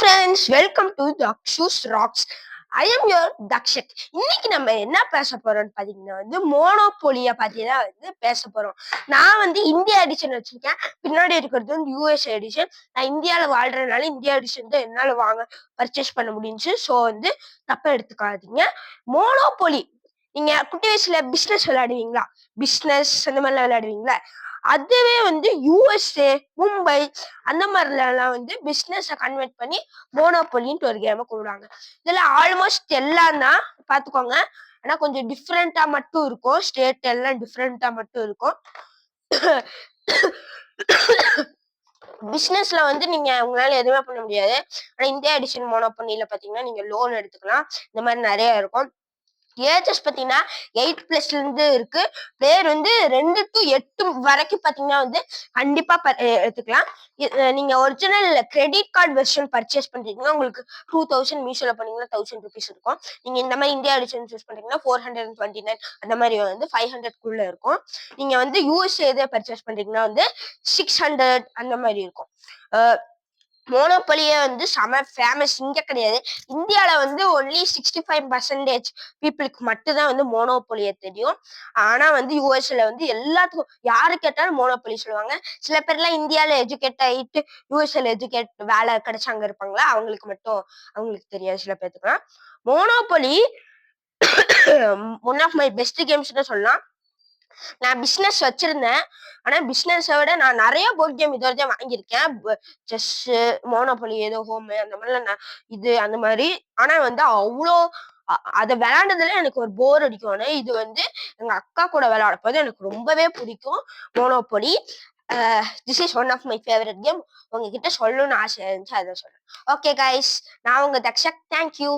friends, welcome to Dakshu's Rocks. I am your Dakshak. இன்னைக்கு நம்ம என்ன பேச போறோம்னு பாத்தீங்கன்னா மோனோபோலிய பத்தி தான் பேச போறோம். நான் இந்தியா எடிஷன் வச்சிருக்கேன். பின்னாடி இருக்கிறது யூஎஸ் எடிஷன். நான் இந்தியால வாழ்றதுனால இந்தியா எடிஷன் தான் என்னால பர்ச்சேஸ் பண்ண முடிஞ்சு. ஸோ தப்ப எடுத்துக்காதீங்க. மோனோபோலி நீங்க குட்டி வயசுல பிசினஸ் விளையாடுவீங்களா? பிசினஸ் அந்த மாதிரிலாம் விளையாடுவீங்களா? அதுவே யூஎஸ்ஏ, மும்பை அந்த மாதிரிலாம் பிசினஸ் கன்வெர்ட் பண்ணி மோனோபொலின்ட்டு ஒரு கேமை கூடுவாங்க. இதுல ஆல்மோஸ்ட் எல்லாம் தான் பாத்துக்கோங்க. ஆனா கொஞ்சம் டிஃப்ரெண்டா மட்டும் இருக்கும். ஸ்டேட் எல்லாம் டிஃப்ரெண்டா மட்டும் இருக்கும். பிசினஸ்ல நீங்க உங்களால எதுவுமே பண்ண முடியாது. ஆனா இந்தியா எடிஷன் மோனோபொலியில பாத்தீங்கன்னா நீங்க லோன் எடுத்துக்கலாம். இந்த மாதிரி நிறைய இருக்கும். ஏஜஸ் பாத்தீங்கன்னா 8+ இருந்து இருக்கு. பேர் 2 to 8 வரைக்கும் பாத்தீங்கன்னா கண்டிப்பா எடுத்துக்கலாம். நீங்க original credit card version purchase பண்றீங்கன்னா உங்களுக்கு 2000, மீஷோல பண்ணீங்கன்னா 1000 rupees இருக்கும். நீங்க இந்த மாதிரி இந்தியா எடிஷன் சூஸ் பண்றீங்கன்னா 429 அந்த மாதிரி 500 இருக்கும். நீங்க யூஎஸ்ஏ பர்ச்சேஸ் பண்றீங்கன்னா 600 அந்த மாதிரி இருக்கும். மோனோபொலியே செம ஃபேமஸ். இங்க கிடையாது, இந்தியால ஒன்லி 65% பீப்புளுக்கு மட்டும்தான் மோனோபொலியை தெரியும். ஆனா யூஎஸ்ல எல்லாத்துக்கும் யாரு கேட்டாலும் மோனோபொலி சொல்லுவாங்க. சில பேர்லாம் இந்தியால எஜுகேட் ஆயிட்டு யூஎஸ்ல வேலை கிடைச்சு அங்க இருப்பாங்களா, அவங்களுக்கு தெரியாது சில பேர்த்துக்குலாம். Monopoly one of my best கேம்ஸ்னு சொல்லலாம். நான் பிசினஸ் வச்சிருந்தேன். ஆனா பிசினஸை விட நான் நிறைய போர்ட் கேம் இது வரைக்கும் வாங்கியிருக்கேன். செஸ், மோனோபொலி, ஏதோ ஹோம் அந்த மாதிரிலாம் இது அந்த மாதிரி. ஆனா அவ்வளோ அதை விளையாண்டதுல எனக்கு ஒரு போர் அடிக்கும். இது எங்க அக்கா கூட விளையாடப்போது எனக்கு ரொம்பவே பிடிக்கும் Monopoly. This is one of my favourite game. உங்ககிட்ட சொல்லணும்னு ஆசை இருந்துச்சு, அதை சொல்றேன். ஓகே கைஸ், நான் உங்க தக்ஷக். தேங்க்யூ.